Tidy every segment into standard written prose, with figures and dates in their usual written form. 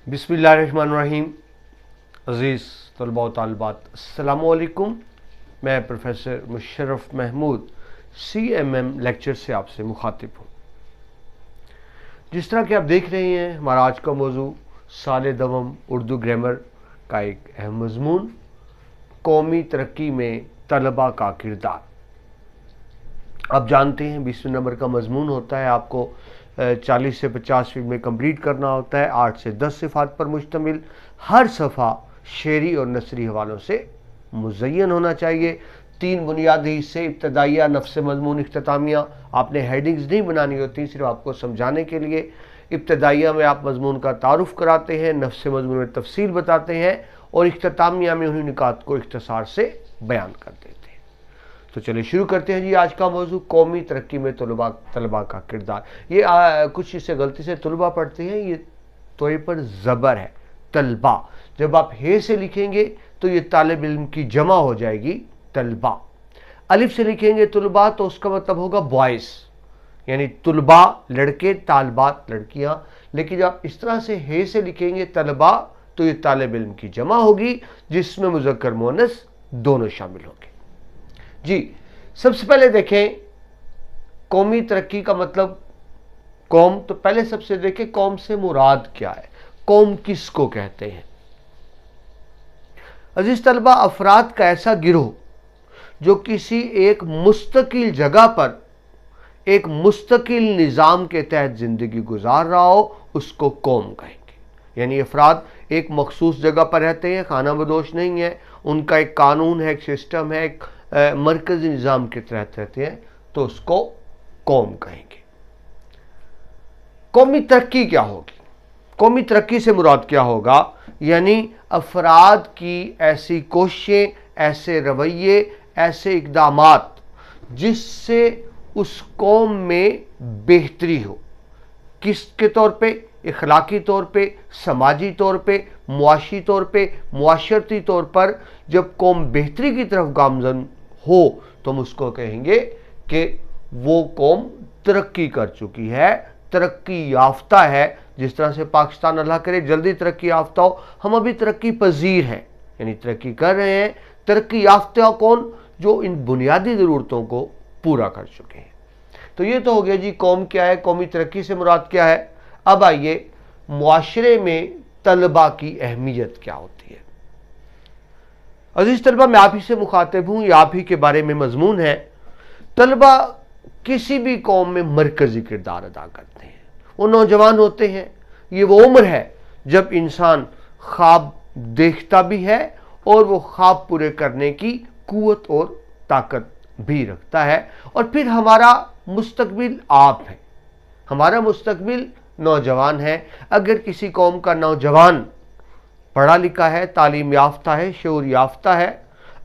बिस्मिल्लाहिर्रहमानिर्रहीम। अज़ीज़ तलबा व तालिबात, अस्सलामु अलैकुम। मैं professor Musharraf Mahmood CMM lecture से आपसे मुखातिब हूँ। जिस तरह कि आप देख रहे हैं, हमारा आज का मौजू साल दवम उर्दू ग्रामर का एक अहम मज़मून, कौमी तरक्की में तलबा का किरदार। आप जानते हैं 20वें नंबर का मज़मून होता है, आपको 40 से 50 फीट में कंप्लीट करना होता है। 8 से 10 सिफ़ात पर मुश्तमिल, हर सफ़ा शेरी और नसरी हवालों से मुज़य्यन होना चाहिए। 3 बुनियादी हिस्से, इब्तदाइया, नफ्स मज़मून, इख्तितामिया। आपने हेडिंग्स नहीं बनानी होती, सिर्फ आपको समझाने के लिए। इब्तदाइया में आप मज़मून का तारुफ़ कराते हैं, नफ्स मज़मून में तफसील बताते हैं, और इख्तितामिया में उन्हीं निकात को इख्तिसार से बयान कर देते हैं। तो चलिए शुरू करते हैं जी आज का मौजू, कौमी तरक्की में तलबा का किरदार। ये कुछ इसे गलती से तलबा पढ़ते हैं, ये तोय पर ज़बर है, तलबा। जब आप हे से लिखेंगे तो ये तालिब इल्म की जमा हो जाएगी, तलबा। अलिफ से लिखेंगे तलबा तो उसका मतलब होगा बॉयज़, यानी तलबा लड़के, तालबात लड़कियां। लेकिन जब आप इस तरह से हे से लिखेंगे तलबा तो ये तालिब इल्म की जमा होगी, जिसमें मुज़क्कर मुअन्नस दोनों शामिल होंगे। जी, सबसे पहले देखें कौमी तरक्की का मतलब कौम। तो पहले सबसे देखें कौम से मुराद क्या है, कौम किसको कहते हैं। अजीज तलबा, अफराद का ऐसा गिरोह जो किसी एक मुस्तकिल जगह पर एक मुस्तकिल निज़ाम के तहत ज़िंदगी गुजार रहा हो, उसको कौम कहेंगे। यानी अफराद एक मखसूस जगह पर रहते हैं, खाना बदोश नहीं है, उनका एक कानून है, एक सिस्टम है, एक मरकज़ी निज़ाम के तहत रहते हैं, तो उसको कौम कहेंगे। कौमी तरक्की क्या होगी, कौमी तरक्की से मुराद क्या होगा, यानी अफराद की ऐसी कोशिशें, ऐसे रवैये, ऐसे इक़दामात जिससे उस कौम में बेहतरी हो। किसके तौर पे? इखलाकी तौर पे, समाजी तौर पे, मुआशी तौर पे, मुआशरती तौर पर। जब कौम बेहतरी की तरफ गामज़न हो तो हम उसको कहेंगे कि वो कौम तरक्की कर चुकी है, तरक्की याफ्ता है। जिस तरह से पाकिस्तान अल्लाह करे जल्दी तरक्की याफ्ता हो, हम अभी तरक्की पजीर हैं, यानी तरक्की कर रहे हैं। तरक्की याफ्ता कौन? जो इन बुनियादी ज़रूरतों को पूरा कर चुके हैं। तो ये तो हो गया जी कौम क्या है, कौमी तरक्की से मुराद क्या है। अब आइए मुआशरे में तलबा की अहमियत क्या होती है। अजीज तलबा, मैं आप ही से मुखातिब हूँ, या आप ही के बारे में मजमून है। तलबा किसी भी कौम में मरकजी किरदार अदा करते हैं। वो नौजवान होते हैं, ये वो उम्र है जब इंसान ख्वाब देखता भी है और वो ख्वाब पूरे करने की कुव्वत और ताकत भी रखता है। और फिर हमारा मुस्तकबिल आप है, हमारा मुस्तकबिल नौजवान है। अगर किसी कौम का नौजवान पढ़ा लिखा है, तालीम याफ्ता है, शऊर याफ्ता है,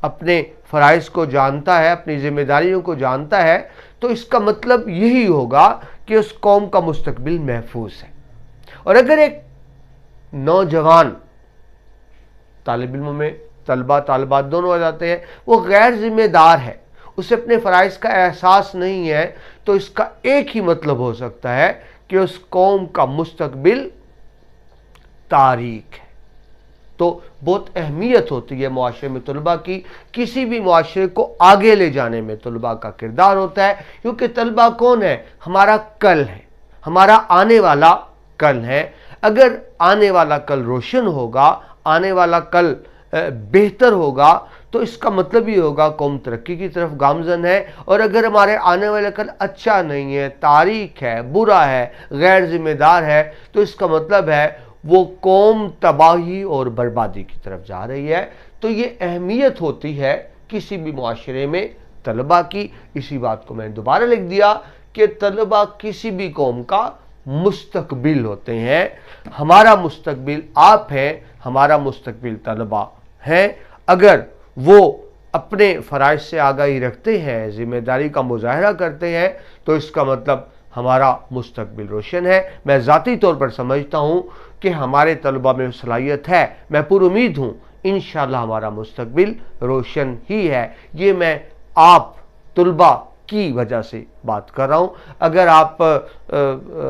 अपने फ़राइज़ को जानता है, अपनी ज़िम्मेदारियों को जानता है, तो इसका मतलब यही होगा कि उस कौम का मुस्तकबिल महफूज है। और अगर एक नौजवान, तालिब इल्म में तलबा तालिबात दोनों आ जाते हैं, वो गैर जिम्मेदार है, उसे अपने फ़राइज़ का एहसास नहीं है, तो इसका एक ही मतलब हो सकता है कि उस कौम का मुस्तकबिल तारीक है। तो बहुत अहमियत होती है मुआशरे में तलबा की। किसी भी मुआशरे को आगे ले जाने में तलबा का किरदार होता है, क्योंकि तलबा कौन है? हमारा कल है, हमारा आने वाला कल है। अगर आने वाला कल रोशन होगा, आने वाला कल बेहतर होगा, तो इसका मतलब ये होगा कौम तरक्की की तरफ गामज़न है। और अगर हमारे आने वाला कल अच्छा नहीं है, तारीक है, बुरा है, गैर जिम्मेदार है, तो इसका मतलब है वो कौम तबाही और बर्बादी की तरफ जा रही है। तो ये अहमियत होती है किसी भी मुआशरे में तलबा की। इसी बात को मैंने दोबारा लिख दिया कि तलबा किसी भी कौम का मुस्तकबिल होते हैं। हमारा मुस्तकबिल आप हैं, हमारा मुस्तकबिल तलबा हैं। अगर वो अपने फ़राइज़ से आगाही रखते हैं, ज़िम्मेदारी का मुजाहरा करते हैं, तो इसका मतलब हमारा मुस्तकबिल रोशन है। मैं ज़ाती तौर पर समझता हूँ कि हमारे तलबा में सलाहियत है। मैं पुरुमीद हूँ इंशाअल्लाह हमारा मुस्तकबिल रोशन ही है। ये मैं आप तलबा की वजह से बात कर रहा हूँ। अगर आप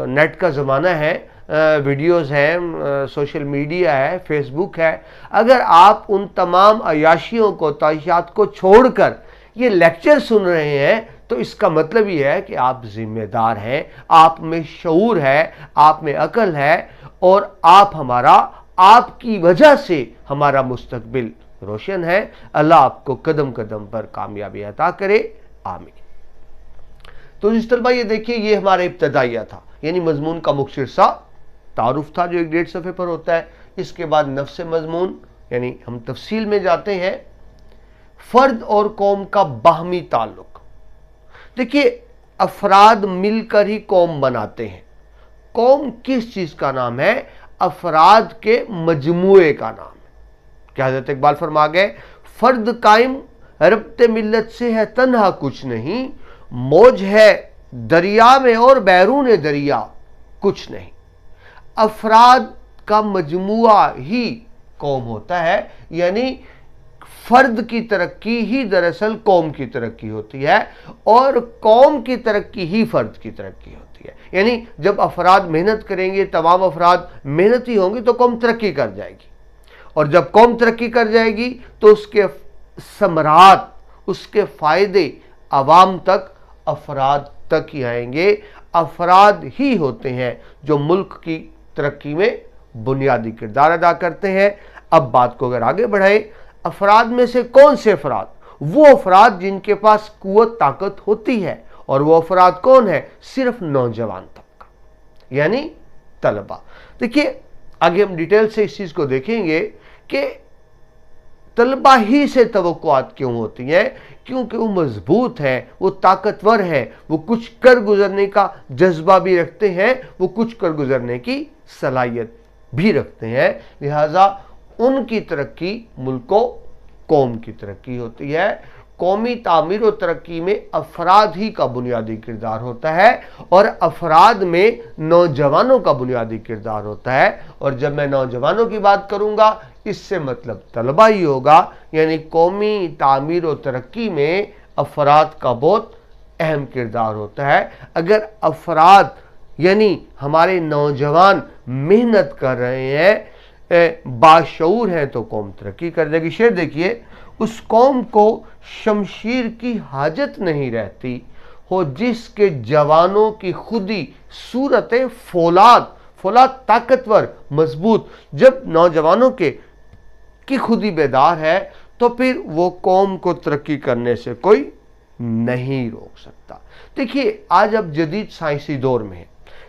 नेट का ज़माना है, वीडियोस हैं, सोशल मीडिया है, फेसबुक है, अगर आप उन तमाम अयाशियों को, ताइशात को छोड़कर ये लेक्चर सुन रहे हैं तो इसका मतलब ये है कि आप जिम्मेदार हैं, आप में शऊर है, आप में अकल है और आपकी वजह से हमारा मुस्तकबिल रोशन है। अल्लाह आपको कदम कदम पर कामयाबी अता करे, आमीन। तो जिस तलबा ये देखिए, ये हमारा इब्तदाइया था, यानी मजमून का मुख्तसर सा तारुफ था जो 1.5 सफ़े पर होता है। इसके बाद नफ्स मजमून, यानी हम तफसील में जाते हैं। फर्द और कौम का बाहमी ताल्लुक। देखिए, अफराद मिलकर ही कौम बनाते हैं। कौम किस चीज का नाम है? अफराद के मजमूए का नाम है। क्या हज़रत इकबाल फरमा गए, फर्द कायम रब्ते मिल्लत से है तन्हा कुछ नहीं, मौज है दरिया में और बैरून दरिया कुछ नहीं। अफराद का मजमुआ ही कौम होता है, यानी फर्द की तरक्की ही दरअसल कौम की तरक्की होती है और कौम की तरक्की ही फर्द की तरक्की होती है। यानी जब अफराद मेहनत करेंगे, तमाम अफराद मेहनती होंगे तो कौम तरक्की कर जाएगी, और जब कौम तरक्की कर जाएगी तो उसके समरात, उसके फायदे अवाम तक, अफराद तक ही आएंगे। अफराद ही होते हैं जो मुल्क की तरक्की में बुनियादी किरदार अदा करते हैं। अब बात को अगर आगे बढ़ाएं, अफराद में से कौन से अफराद? वो अफराद जिनके पास कुव्वत ताकत होती है, और वो अफराद कौन है? सिर्फ नौजवान तबका, यानी तलबा। देखिए, आगे हम डिटेल से इस चीज को देखेंगे कि तलबा ही से तवक्कुआत क्यों होती हैं, क्योंकि वो मजबूत हैं, वो ताकतवर हैं, वो कुछ कर गुजरने का जज्बा भी रखते हैं, वो कुछ कर गुजरने की सलाहियत भी रखते हैं। लिहाजा उनकी तरक्की मुल्को कौम की तरक्की होती है। कौमी तामीर और तरक्की में अफराद ही का बुनियादी किरदार होता है, और अफराद में नौजवानों का बुनियादी किरदार होता है। और जब मैं नौजवानों की बात करूंगा, इससे मतलब तलबा ही होगा, यानी कौमी तामीर और तरक्की में अफराद का बहुत अहम किरदार होता है। अगर अफराद यानी हमारे नौजवान मेहनत कर रहे हैं, बाशऊर हैं, तो कौम तरक्की कर जाएगी। शेर देखिए, उस कौम को शमशीर की हाजत नहीं रहती हो जिसके जवानों की खुदी सूरत फौलाद, फौलाद ताकतवर मजबूत। जब नौजवानों की खुदी बेदार है तो फिर वो कौम को तरक्की करने से कोई नहीं रोक सकता। देखिए, आज अब जदीद साइंसी दौर में है,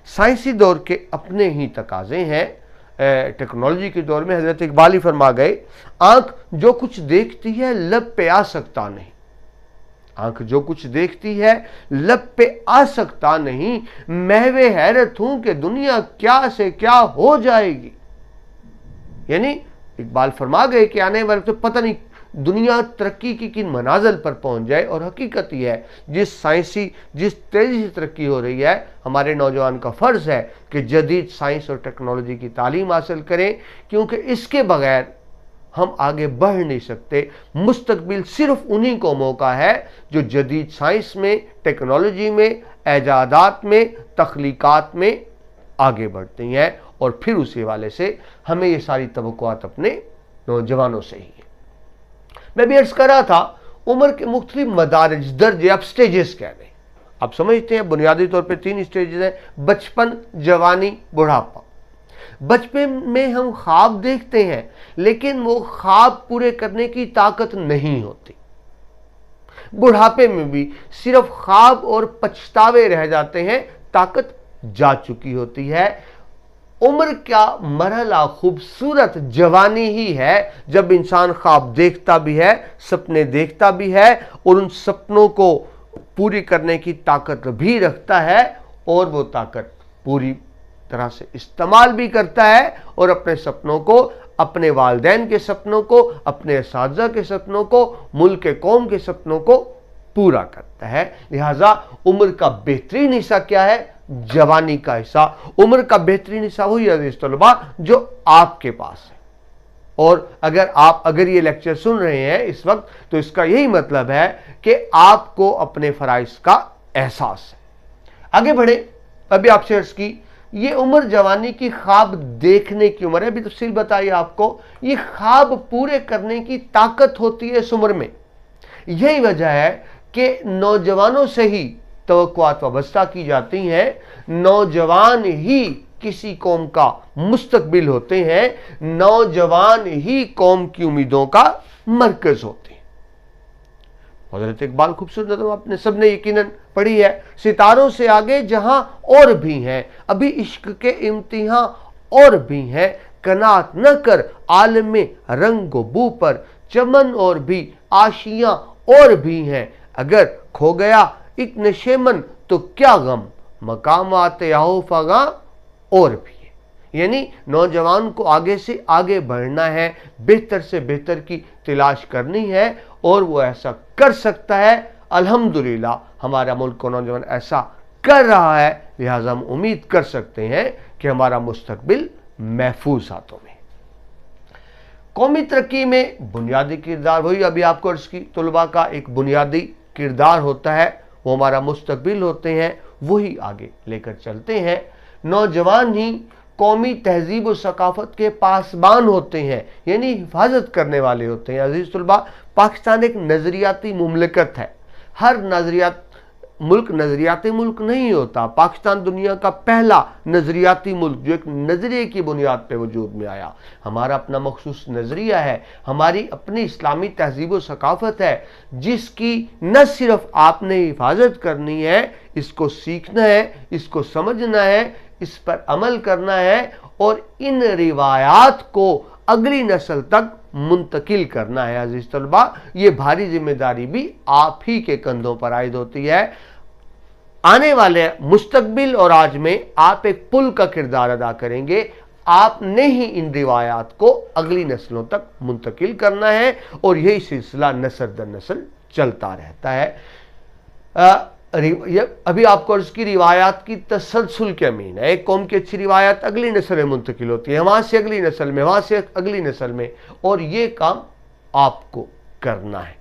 साइंसी दौर के अपने ही तकाजे हैं। टेक्नोलॉजी के दौर में हजरत इकबाल ही फरमा गए, आंख जो कुछ देखती है लब पे आ सकता नहीं। आंख जो कुछ देखती है लब पे आ सकता नहीं, महवे हैरत हूं कि दुनिया क्या से क्या हो जाएगी। यानी इकबाल फरमा गए कि आने वाले तो पता नहीं दुनिया तरक्की की किन मनाजिल पर पहुंच जाए। और हकीकत यह है, जिस तेजी से तरक्की हो रही है, हमारे नौजवान का फर्ज है कि जदीद साइंस और टेक्नोलॉजी की तालीम हासिल करें, क्योंकि इसके बगैर हम आगे बढ़ नहीं सकते। मुस्तकबिल सिर्फ उन्हीं को मौका है जो जदीद साइंस में, टेक्नोलॉजी में, ऐजादात में, तख्लीकात में आगे बढ़ती हैं, और फिर उसी हवाले से हमें ये सारी तवक्कुआत अपने नौजवानों से ही है। मैं भी अर्ज कर रहा था, उम्र के मुख्तलिफ मदारिज, दर्जे, अब स्टेजेस कह रहे हैं, आप समझते हैं बुनियादी तौर पे 3 स्टेजेस हैं, बचपन, जवानी, बुढ़ापा। बचपन में हम ख्वाब देखते हैं, लेकिन वो ख्वाब पूरे करने की ताकत नहीं होती। बुढ़ापे में भी सिर्फ ख्वाब और पछतावे रह जाते हैं, ताकत जा चुकी होती है। उम्र का मरहला खूबसूरत जवानी ही है, जब इंसान ख्वाब देखता भी है, सपने देखता भी है, और उन सपनों को पूरी करने की ताकत भी रखता है, और वो ताकत पूरी तरह से इस्तेमाल भी करता है, और अपने सपनों को, अपने वालिदैन के सपनों को, अपने असातिज़ा के सपनों को, मुल्क के कौम के सपनों को पूरा करता है। लिहाजा उम्र का बेहतरीन हिस्सा क्या है? जवानी का हिस्सा। उम्र का बेहतरीन हिस्सा वही अज़ीज़ तलबा जो आपके पास है। और अगर ये लेक्चर सुन रहे हैं इस वक्त, तो इसका यही मतलब है कि आपको अपने फराइज का एहसास है। आगे बढ़े, अभी आपसे अर्ज़ की ये उम्र जवानी की ख्वाब देखने की उम्र है। अभी तफसील बताइए आपको, ये ख्वाब पूरे करने की ताकत होती है इस उम्र में। यही वजह है कि नौजवानों से ही तवक्कुआत वाबस्ता की जाती हैं। नौजवान ही किसी कौम का मुस्तकबिल होते हैं, नौजवान ही कौम की उम्मीदों का मरकज होते हैं। हज़रत इकबाल खूबसूरत नज़म आपने सबने यकीनन पढ़ी है, सितारों से आगे जहां और भी हैं, अभी इश्क के इम्तिहां और भी हैं, कनात न कर आलम रंग बू पर, चमन और भी आशियां और भी हैं, अगर खो गया एक नशेमन तो क्या गम, मकामात याहो फगा और भी है। यानी नौजवान को आगे से आगे बढ़ना है, बेहतर से बेहतर की तलाश करनी है, और वो ऐसा कर सकता है। अल्हम्दुलिल्लाह हमारा मुल्क को नौजवान ऐसा कर रहा है, लिहाजा हम उम्मीद कर सकते हैं कि हमारा मुस्तकबिल महफूज हाथों में। कौमी तरक्की में बुनियादी किरदार, वही अभी आपको अर्ज की, तलबा का एक बुनियादी किरदार होता है, वो हमारा मुस्तकबिल होते हैं, वही आगे लेकर चलते हैं। नौजवान ही कौमी तहजीब और सकाफत के पासबान होते हैं, यानी हिफाजत करने वाले होते हैं। अजीज तलबा, पाकिस्तान एक नज़रियाती मुमलिकत है। हर नज़रियाती मुल्क नहीं होता। पाकिस्तान दुनिया का पहला नज़रियाती मुल्क जो एक नज़रिए की बुनियाद पे वजूद में आया। हमारा अपना मखसूस नज़रिया है, हमारी अपनी इस्लामी तहजीब व सकाफत है, जिसकी न सिर्फ आपने हिफाजत करनी है, इसको सीखना है, इसको समझना है, इस पर अमल करना है, और इन रिवायात को अगली नस्ल तक मुंतकिल करना है। अजीज तलबा, ये भारी जिम्मेदारी भी आप ही के कंधों पर आयद होती है। आने वाले मुस्तकबिल और आज में आप एक पुल का किरदार अदा करेंगे। आपने ही इन रिवायात को अगली नस्लों तक मुंतकिल करना है, और यही सिलसिला नस्ल दर नस्ल चलता रहता है। अभी आपको इसकी रिवायात की तसलसल के अमीन है। एक कौम की अच्छी रिवायात अगली नस्ल में मुंतकिल होती है, वहां से अगली नस्ल में, वहां से अगली नस्ल में, और ये काम आपको करना है।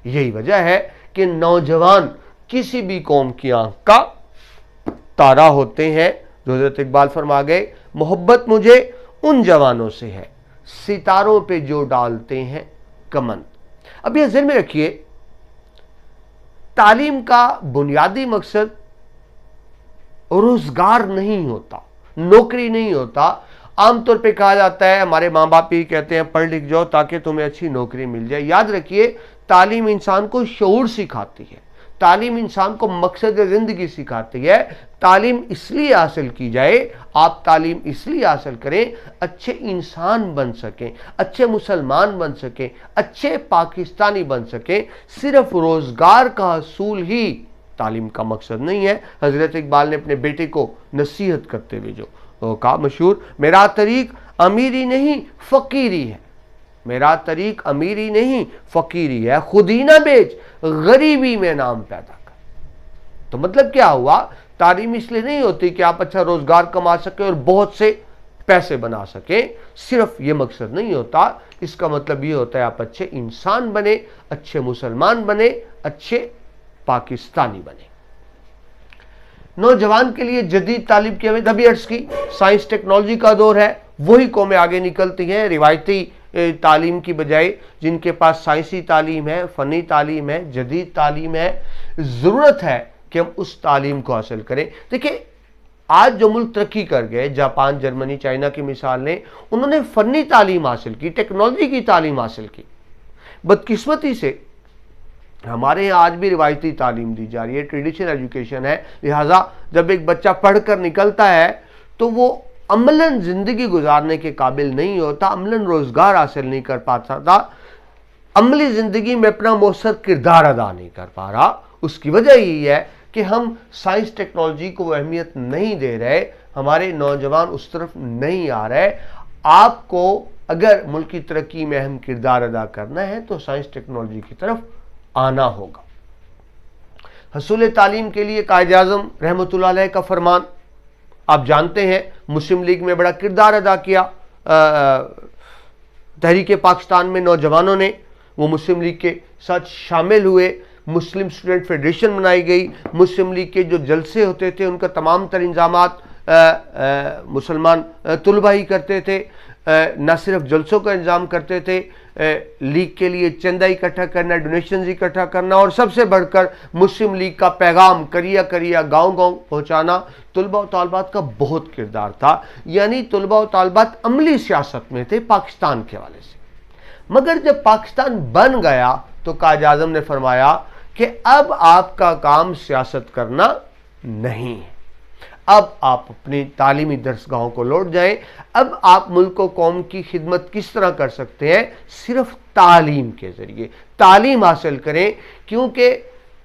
यही वजह है कि नौजवान किसी भी कौम की आंख का तारा होते हैं। जो हज़रत इकबाल फरमा गए, मोहब्बत मुझे उन जवानों से है, सितारों पे जो डालते हैं कमन। अब यह ज़हन में रखिए, तालीम का बुनियादी मकसद रोजगार नहीं होता, नौकरी नहीं होता। आमतौर पे कहा जाता है, हमारे माँ बाप ही कहते हैं पढ़ लिख जाओ ताकि तुम्हें अच्छी नौकरी मिल जाए। याद रखिए, तालीम इंसान को शऊर सिखाती है, तालीम इंसान को मकसद ज़िंदगी सिखाती है। तालीम इसलिए हासिल की जाए, आप तालीम इसलिए हासिल करें अच्छे इंसान बन सकें, अच्छे मुसलमान बन सकें, अच्छे पाकिस्तानी बन सकें। सिर्फ रोज़गार का हसूल ही तालीम का मकसद नहीं है। हज़रत इकबाल ने अपने बेटे को नसीहत करते हुए जो कहा मशहूर, मेरा तरीक अमीरी नहीं फ़कीरी है, मेरा तरीक अमीरी नहीं फ़कीरी है, खुद ही ना बेच गरीबी में नाम पैदा कर। तो मतलब क्या हुआ, तालीम इसलिए नहीं होती कि आप अच्छा रोजगार कमा सके और बहुत से पैसे बना सके, सिर्फ ये मकसद नहीं होता। इसका मतलब ये होता है आप अच्छे इंसान बने, अच्छे मुसलमान बने, अच्छे पाकिस्तानी बने। नौजवान के लिए जदीद तालीम की हमें तभी अर्ज की, साइंस टेक्नोलॉजी का दौर है, वही कौमें आगे निकलती हैं रिवायती तालीम की बजाय। जिनके पास साइंसी तालीम है, फ़नी तालीम है, जदीद तालीम है, ज़रूरत है कि हम उस तालीम को हासिल करें। देखिए, आज जो मुल्क तरक्की कर गए, जापान, जर्मनी, चाइना की मिसाल लें, उन्होंने फ़नी तालीम हासिल की, टेक्नोलॉजी की तालीम हासिल की। बदकिस्मती से हमारे यहाँ आज भी रिवायती तालीम दी जा रही है, ट्रेडिशनल एजुकेशन है। लिहाजा जब एक बच्चा पढ़कर निकलता है तो वो अमलन ज़िंदगी गुजारने के काबिल नहीं होता, अमलन रोज़गार हासिल नहीं कर पाता, अमली ज़िंदगी में अपना मौसर किरदार अदा नहीं कर पा रहा। उसकी वजह यही है कि हम साइंस टेक्नोलॉजी को अहमियत नहीं दे रहे, हमारे नौजवान उस तरफ नहीं आ रहे। आपको अगर मुल्क की तरक्की में अहम किरदार अदा करना है तो साइंस टेक्नोलॉजी की तरफ आना होगा। हसूल तालीम के लिए कायद-ए-आज़म रहमतुल्लाह अलैह का फरमान आप जानते हैं, मुस्लिम लीग में बड़ा किरदार अदा किया। तहरीक पाकिस्तान में नौजवानों ने वो मुस्लिम लीग के साथ शामिल हुए, मुस्लिम स्टूडेंट फेडरेशन बनाई गई, मुस्लिम लीग के जो जलसे होते थे उनका तमाम तर इंतजामात मुसलमान तुलबा ही करते थे, न सिर्फ जलसों का इंतजाम करते थे, लीग के लिए चंदा इकट्ठा करना, डोनेशन इकट्ठा करना, और सबसे बढ़कर मुस्लिम लीग का पैगाम करिया करिया गांव गांव पहुंचाना तुलबा और तालबात का बहुत किरदार था। यानी तुलबा और तालबात अमली सियासत में थे पाकिस्तान के हवाले से। मगर जब पाकिस्तान बन गया तो कायद आज़म ने फरमाया कि अब आपका काम सियासत करना नहीं है, अब आप अपनी तालीमी दरसगाहों को लौट जाएं, अब आप मुल्क व कौम की खिदमत किस तरह कर सकते हैं, सिर्फ तालीम के जरिए तालीम हासिल करें, क्योंकि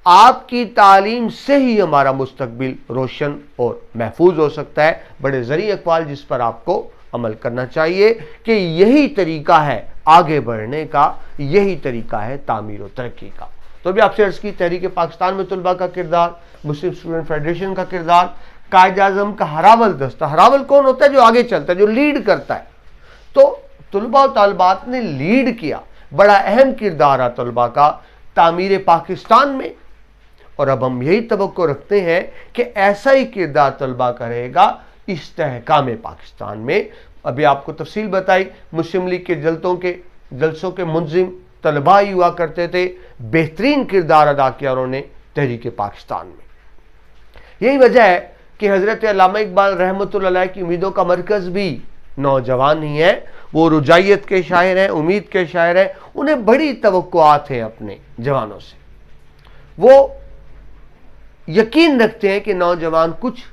आपकी तालीम से ही हमारा मुस्तकबिल रोशन और महफूज हो सकता है। बड़े ज़री अक़वाल जिस पर आपको अमल करना चाहिए कि यही तरीका है आगे बढ़ने का, यही तरीका है तामीर और तरक्की का। तो अभी आपसे अर्ज़ की तहरीक पाकिस्तान में तुलबा का किरदार, मुस्लिम स्टूडेंट फेडरेशन का किरदार, कायद आज़म का हरावल दस्ता। हरावल कौन होता है? जो आगे चलता है, जो लीड करता है। तो तुलबा और तालबात ने लीड किया, बड़ा अहम किरदार है तुलबा का तामीर पाकिस्तान में, और अब हम यही तवक्को रखते हैं कि ऐसा ही किरदार तुलबा करेगा इस्तेहकाम पाकिस्तान में। अभी आपको तफसील बताई, मुस्लिम लीग के जलसों के मुंजिम तलबा ही हुआ करते थे, बेहतरीन किरदार अदा किया उन्होंने तहरीक पाकिस्तान में। यही वजह है कि हज़रत अल्लामा इकबाल रहमतुल्लाह अलैह की उम्मीदों का मरकज़ भी नौजवान ही है। वो रुजाइयत के शायर हैं, उम्मीद के शायर हैं, उन्हें बड़ी तवक्कुआत हैं अपने जवानों से। वो यकीन रखते हैं कि नौजवान कुछ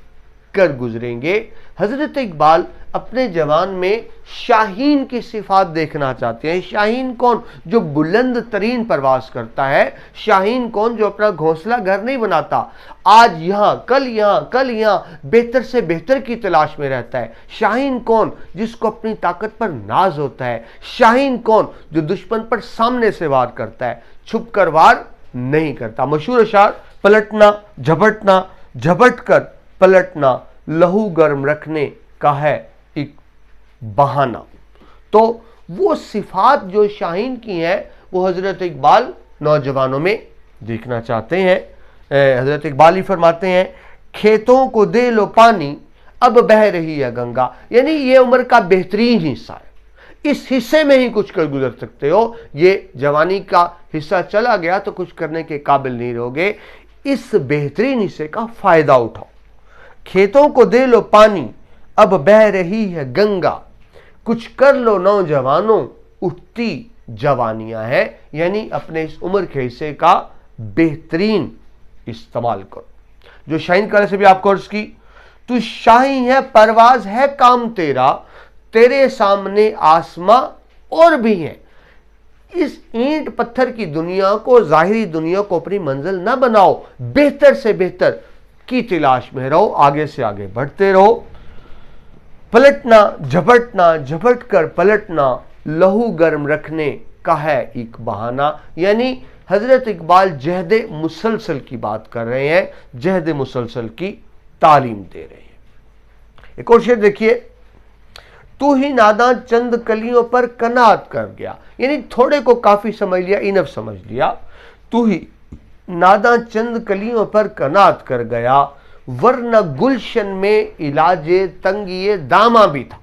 कर गुजरेंगे। हज़रत इकबाल अपने जवान में शाहीन की सिफात देखना चाहते हैं। शाहीन कौन? जो बुलंद तरीन परवास करता है। शाहीन कौन? जो अपना घोंसला घर नहीं बनाता, आज यहाँ कल यहाँ कल यहाँ बेहतर से बेहतर की तलाश में रहता है। शाहीन कौन? जिसको अपनी ताकत पर नाज होता है। शाहीन कौन? जो दुश्मन पर सामने से वार करता है, छुप कर वार नहीं करता। मशहूर अशार, पलटना झपटना, झपट कर पलटना, लहू गर्म रखने का है एक बहाना। तो वो सिफात जो शाहीन की हैं वो हज़रत इकबाल नौजवानों में देखना चाहते हैं। हज़रत इकबाल ही फरमाते हैं, खेतों को दे लो पानी अब बह रही है गंगा। यानी ये उम्र का बेहतरीन हिस्सा है, इस हिस्से में ही कुछ कर गुजर सकते हो। ये जवानी का हिस्सा चला गया तो कुछ करने के काबिल नहीं रहोगे। इस बेहतरीन हिस्से का फायदा उठाओ। खेतों को दे लो पानी अब बह रही है गंगा, कुछ कर लो नौजवानों उठती जवानियां हैं। यानी अपने इस उम्र के हिस्से का बेहतरीन इस्तेमाल करो। जो शाहीन काले से भी आपको अर्ज की, तू शाही है परवाज है काम तेरा, तेरे सामने आसमां और भी है। इस ईंट पत्थर की दुनिया को, जाहिरी दुनिया को अपनी मंजिल ना बनाओ, बेहतर से बेहतर की तलाश में रहो, आगे से आगे बढ़ते रहो। पलटना झपटना, झपट कर पलटना, लहू गर्म रखने का है एक बहाना। यानी हजरत इकबाल जहद मुसलसल की बात कर रहे हैं, जहद मुसलसल की तालीम दे रहे हैं। एक और शेर देखिए, तू ही नादां चंद कलियों पर कनात कर गया। यानी थोड़े को काफी समझ लिया, इनफ समझ लिया। तू ही नादां चंद कलियों पर कनात कर गया, वरना गुलशन में इलाजे तंगिए दामा भी था।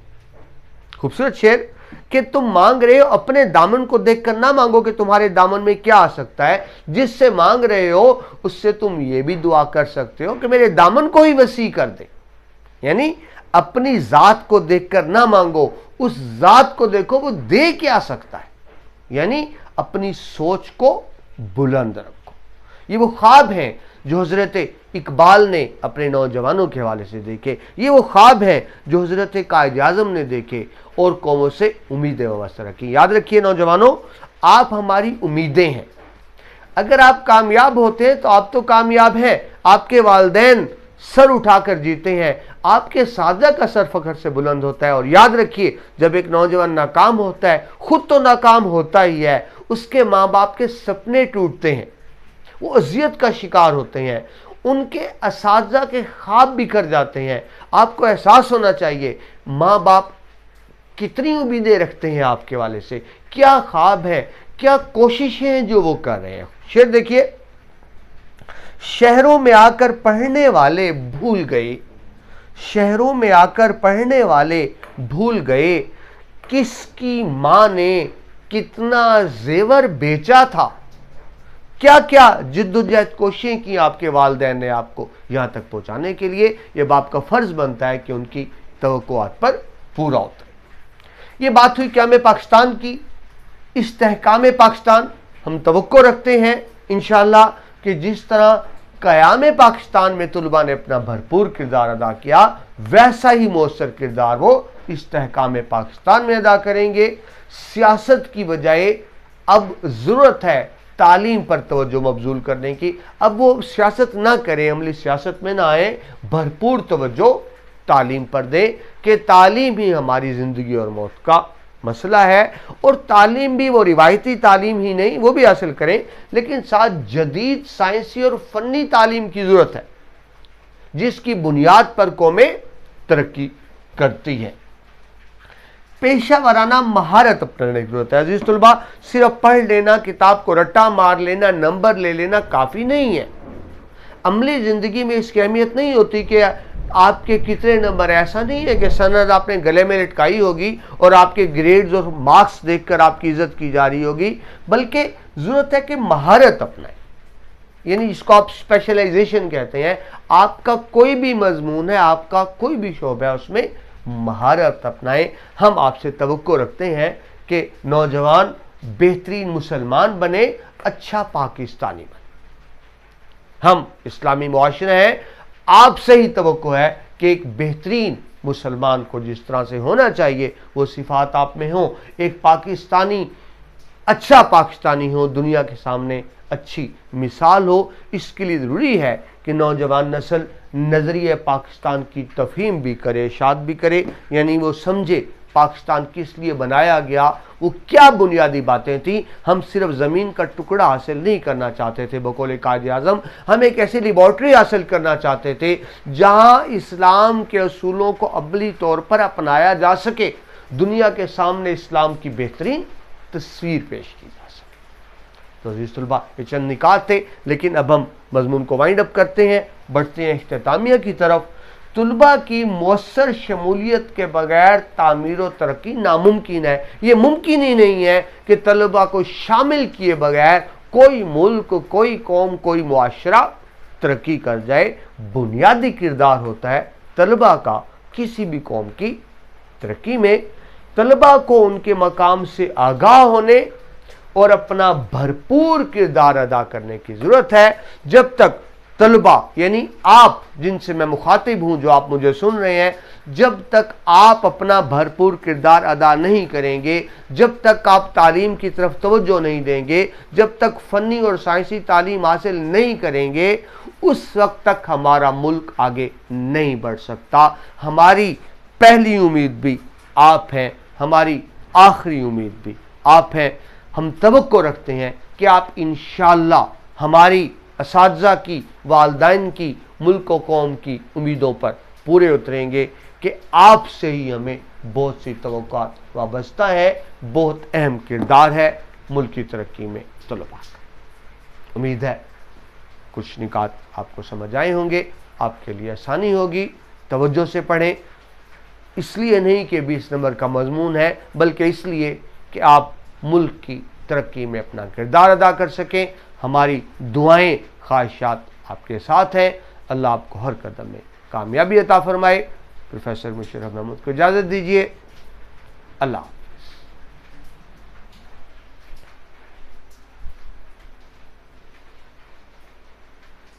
खूबसूरत शेर कि तुम मांग रहे हो, अपने दामन को देखकर ना मांगो कि तुम्हारे दामन में क्या आ सकता है। जिससे मांग रहे हो उससे तुम ये भी दुआ कर सकते हो कि मेरे दामन को ही वसी कर दे। यानी अपनी जात को देखकर ना मांगो, उस जात को देखो वो दे क्या सकता है। यानी अपनी सोच को बुलंद रखो। ये वो ख्वाब हैं जो हजरत इकबाल ने अपने नौजवानों के हवाले से देखे। ये वो ख्वाब हैं जो हजरत कायद आज़म ने देखे और कौमों से उम्मीदें वाबस्ता रखी। याद रखिए नौजवानों, आप हमारी उम्मीदें हैं। अगर आप कामयाब होते हैं तो आप तो कामयाब हैं, आपके वालिदैन सर उठाकर जीते हैं, आपके सादा का सर फख्र से बुलंद होता है। और याद रखिए, जब एक नौजवान नाकाम होता है, खुद तो नाकाम होता ही है, उसके माँ बाप के सपने टूटते हैं, वो अजियत का शिकार होते हैं, उनके असातिज़ा के ख्वाब बिखर जाते हैं। आपको एहसास होना चाहिए माँ बाप कितनी उम्मीदें रखते हैं आपके वाले से, क्या ख्वाब है, क्या कोशिशें हैं जो वो कर रहे हैं। शेर देखिए, शहरों में आकर पढ़ने वाले भूल गए, शहरों में आकर पढ़ने वाले भूल गए किसकी मां ने कितना जेवर बेचा था, क्या क्या जिद्दोजहद कोशिशें की आपके वालिदैन ने आपको यहां तक पहुंचाने के लिए। यह बाप का फर्ज बनता है कि उनकी तवक्कुआत पर पूरा उतरे। ये बात हुई क़याम पाकिस्तान की, इस्तेहकाम पाकिस्तान। हम तवक्को रखते हैं इंशाअल्लाह कि जिस तरह क़याम पाकिस्तान में तुलबा ने अपना भरपूर किरदार अदा किया, वैसा ही मौसर किरदार वो इस्तेहकाम पाकिस्तान में अदा करेंगे। सियासत की बजाय अब ज़रूरत है तालीम पर तवज्जो मबजूल करने की। अब वो सियासत ना करें, अमली सियासत में ना आए, भरपूर तवज्जो तालीम पर दें कि तालीम ही हमारी ज़िंदगी और मौत का मसला है। और तालीम भी वो रिवायती तालीम ही नहीं, वो भी हासिल करें, लेकिन साथ जदीद साइंसी और फ़न्नी तालीम की ज़रूरत है जिसकी बुनियाद पर कौमें तरक्की करती है। पेशा वाराना महारत अपनाने की जरूरत है। अजीज तुलबा, सिर्फ पढ़ लेना, किताब को रट्टा मार लेना, नंबर ले लेना काफ़ी नहीं है। अमली ज़िंदगी में इसकी अहमियत नहीं होती कि आपके कितने नंबर, ऐसा नहीं है कि सनद आपने गले में लटकाई होगी और आपके ग्रेड्स और मार्क्स देखकर आपकी इज्जत की जा रही होगी, बल्कि ज़रूरत है कि महारत अपनाएं, यानी जिसको आप स्पेशलाइजेशन कहते हैं। आपका कोई भी मजमून है, आपका कोई भी शोबा है, उसमें महारत अपनाएं। हम आपसे तवक्को रखते हैं कि नौजवान बेहतरीन मुसलमान बने, अच्छा पाकिस्तानी बने। हम इस्लामी मुआशरा हैं, आपसे ही तवक्को है कि एक बेहतरीन मुसलमान को जिस तरह से होना चाहिए वो सिफात आप में हो, एक पाकिस्तानी अच्छा पाकिस्तानी हो, दुनिया के सामने अच्छी मिसाल हो। इसके लिए ज़रूरी है कि नौजवान नस्ल नज़रिए पाकिस्तान की तफहीम भी करे, शाद भी करे, यानी वो समझे पाकिस्तान किस लिए बनाया गया, वो क्या बुनियादी बातें थी। हम सिर्फ ज़मीन का टुकड़ा हासिल नहीं करना चाहते थे बकौल कायद आज़म, हम एक ऐसी लेबॉर्ट्री हासिल करना चाहते थे जहाँ इस्लाम के असूलों को अमली तौर पर अपनाया जा सके, दुनिया के सामने इस्लाम की बेहतरीन तस्वीर पेश की जा सके। तो अज़ीज़ तुलबा, ये चंद निकात थे, लेकिन अब हम मजमून को वाइंड अप करते हैं, बढ़ते हैं इख्तितामिया की तरफ। तुलबा की मौसर शमूलियत के बगैर तामीर व तरक्की नामुमकिन है। ये मुमकिन ही नहीं है कि तलबा को शामिल किए बगैर कोई मुल्क, कोई कौम, कोई मुआशरा तरक्की कर जाए। बुनियादी किरदार होता है तलबा का किसी भी कौम की तरक्की में। तलबा को उनके मकाम से आगाह होने और अपना भरपूर किरदार अदा करने की ज़रूरत है। जब तक तलबा, यानी आप जिनसे मैं मुखातिब हूँ, जो आप मुझे सुन रहे हैं, जब तक आप अपना भरपूर किरदार अदा नहीं करेंगे, जब तक आप तालीम की तरफ तवज्जो नहीं देंगे, जब तक फ़न्नी और साइंसी तालीम हासिल नहीं करेंगे, उस वक्त तक हमारा मुल्क आगे नहीं बढ़ सकता। हमारी पहली उम्मीद भी आप हैं, हमारी आखिरी उम्मीद भी आप हैं। हम तवक्को रखते हैं कि आप इंशाअल्लाह हमारी असातिज़ा की, वालिदैन की, मुल्क व कौम की उम्मीदों पर पूरे उतरेंगे कि आपसे ही हमें बहुत सी तवक्कुआत वाबस्ता है, बहुत अहम किरदार है मुल्क की तरक्की में तलबा। उम्मीद है कुछ निकात आपको समझ आए होंगे, आपके लिए आसानी होगी। तवज्जो से पढ़ें, इसलिए नहीं कि 20 नंबर का मजमून है, बल्कि इसलिए कि आप मुल्क की तरक्की में अपना किरदार अदा कर सकें। हमारी दुआएं, ख्वाहिशात आपके साथ हैं। अल्लाह आपको हर कदम में कामयाबी अता फरमाए। प्रोफेसर मुशर्रफ महमूद को इजाज़त दीजिए। अल्लाह।